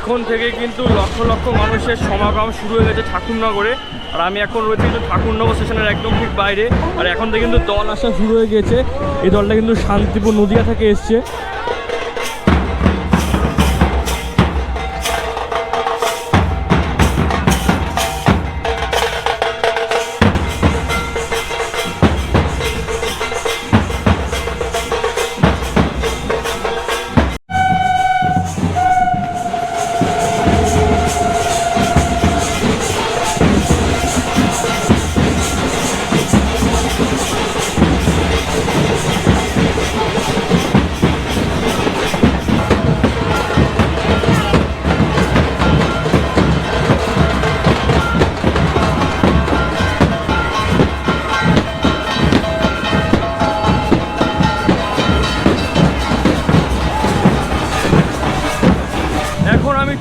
এখন থেকে কিন্তু লক্ষ লক্ষ মানুষের সমাগম শুরু হয়ে গেছে ঠাকুরনগরে। আর আমি এখন রয়েছি কিন্তু ঠাকুরনগর স্টেশনের একদম ঠিক বাইরে। আর এখন থেকে কিন্তু দল আসা শুরু হয়ে গেছে। এই দলটা কিন্তু শান্তিপুর নদিয়া থেকে এসছে।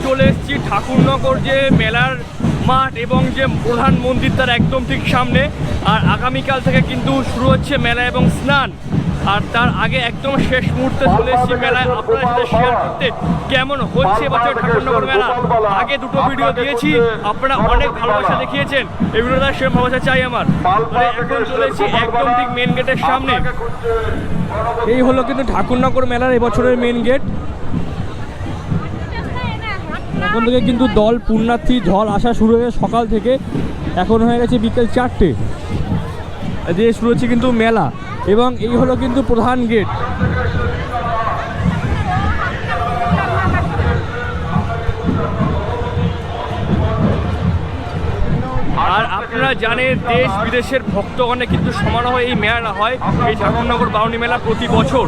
চলে এসেছি ঠাকুরনগর যে মেলার মাঠ এবং যে প্রধান মন্দির তার একদম ঠিক সামনে। আর আগামীকাল থেকে কিন্তু শুরু হচ্ছে মেলা এবং স্নান। আর তার আগে একদম শেষ মুহূর্তে চলে এসেছি মেলায় আপনাদের সাথে শেয়ার করতে কেমন হচ্ছে এবছর ঠাকুরনগর মেলা। আগে দুটো ভিডিও দিয়েছি, আপনারা অনেক ভালোবাসা দেখিয়েছেন, এগুলোটা সে ভালোবাসা চাই আমার। এখন চলে এসেছি একদম ঠিক মেন গেটের সামনে। এই হলো কিন্তু ঠাকুরনগর মেলার এবছরের মেন গেট। এখন থেকে কিন্তু দল পুণ্যার্থী ঢল আসা শুরু হয়ে সকাল থেকে, এখন হয়ে গেছে বিকেল 4টে দিয়ে শুরু হচ্ছে কিন্তু মেলা। এবং এই হলো কিন্তু প্রধান গেট। আর আপনারা জানেন দেশ বিদেশের ভক্তগণে কিন্তু সমারোহ এই মেলা হয়, এই ঠাকুরনগর বাউনি মেলা প্রতি বছর।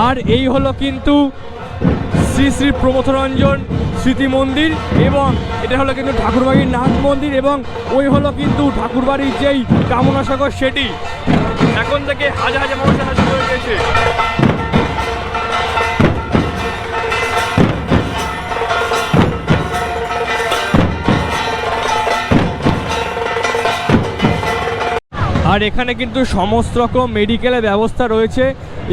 আর এই হলো কিন্তু শ্রী শ্রী প্রমথরঞ্জন স্মৃতি মন্দির, এবং এটা হলো কিন্তু ঠাকুরবাড়ির নাথ মন্দির, এবং ওই হলো কিন্তু ঠাকুরবাড়ির যেই কামনা সাগর সেটি। এখন থেকে হাজার হাজার মানুষ আসা শুরু হয়ে গেছে। আর এখানে কিন্তু সমস্ত রকম মেডিকেলের ব্যবস্থা রয়েছে।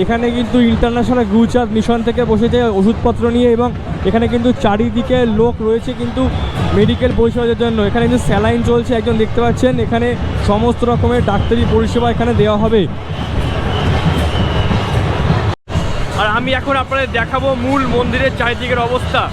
এখানে কিন্তু ইন্টারন্যাশনাল গুজরাট মিশন থেকে বসেছে ওষুধপত্র নিয়ে, এবং এখানে কিন্তু চারিদিকে লোক রয়েছে কিন্তু মেডিকেল পরিষেবার জন্য। এখানে কিন্তু স্যালাইন চলছে, একজন দেখতে পাচ্ছেন। এখানে সমস্ত রকমের ডাক্তারি পরিষেবা এখানে দেওয়া হবে। আর আমি এখন আপনাদের দেখাবো মূল মন্দিরের চারিদিকের অবস্থা।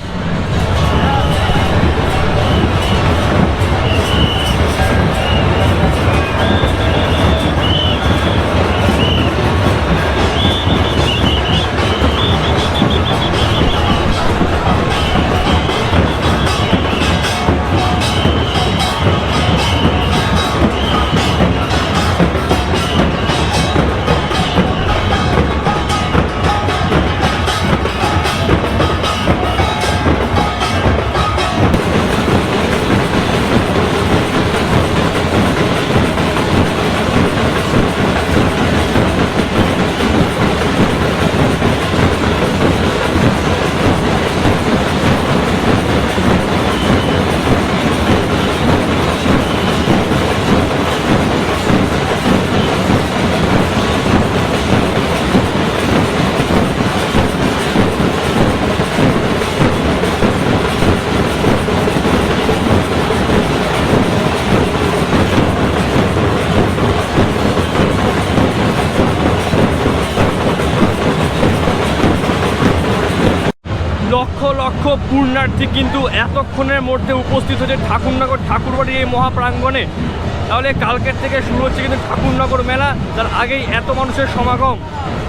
লক্ষ লক্ষ পুণ্যার্থী কিন্তু এতক্ষণের মধ্যে উপস্থিত হচ্ছে ঠাকুরনগর ঠাকুরবাড়ির এই মহাপ্রাঙ্গণে। তাহলে কালকের থেকে শুরু হচ্ছে কিন্তু ঠাকুরনগর মেলা, তার আগেই এত মানুষের সমাগম।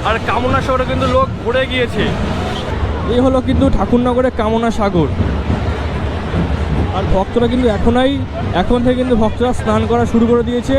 আর কামনা সাগরে কিন্তু লোক ভরে গিয়েছে। এই হলো কিন্তু ঠাকুরনগরের কামনা সাগর। আর ভক্তরা কিন্তু এখন থেকে কিন্তু ভক্তরা স্নান করা শুরু করে দিয়েছে।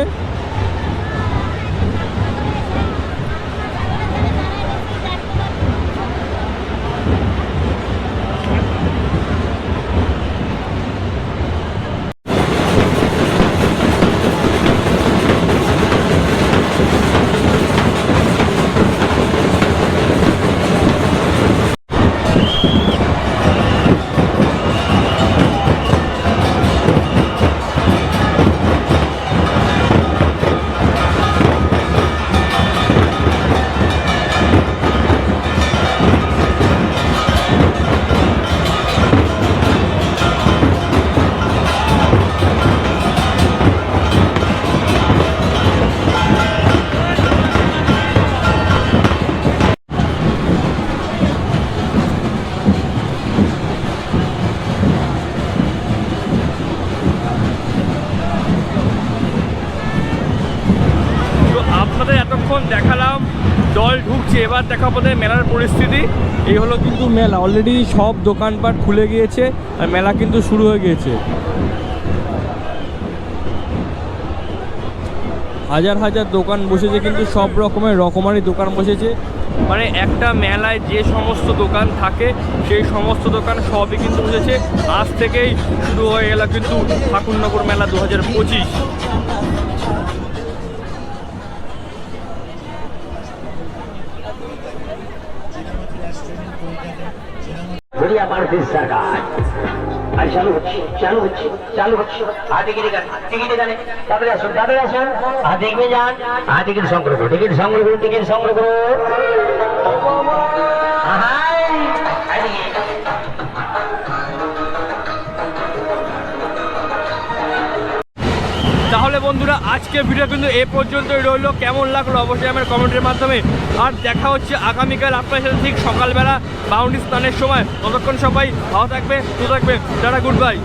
এতক্ষণ দেখালাম জল ঢুকছে, এবার দেখা পথে মেলার পরিস্থিতি। এই হলো কিন্তু মেলা, অলরেডি সব দোকানপাট খুলে গিয়েছে আর মেলা কিন্তু শুরু হয়ে গিয়েছে। হাজার হাজার দোকান বসেছে, কিন্তু সব রকমারি দোকান বসেছে। মানে একটা মেলায় যে সমস্ত দোকান থাকে সেই সমস্ত দোকান সবই কিন্তু বসেছে। আজ থেকেই শুরু হয়ে গেল কিন্তু ঠাকুরনগর মেলা 2025। बढ़िया भारतीय सरकार আর চালু হচ্ছে হাতে গিয়ে তাড়াতাড়ি আসুন হাতে এগিয়ে যান, টিকিট সংগ্রহ করুন, টিকিট সংগ্রহ করুন। তাহলে বন্ধুরা আজকের ভিডিও কিন্তু এ পর্যন্তই রইলো। কেমন লাগলো অবশ্যই আমার কমেন্টের মাধ্যমে। আর দেখা হচ্ছে আগামীকাল আপনার সাথে ঠিক সকালবেলা বাউন্ডি স্নানের সময়। ততক্ষণ সবাই ভালো থাকবে, সুস্থ থাকবে। Tata, good bye.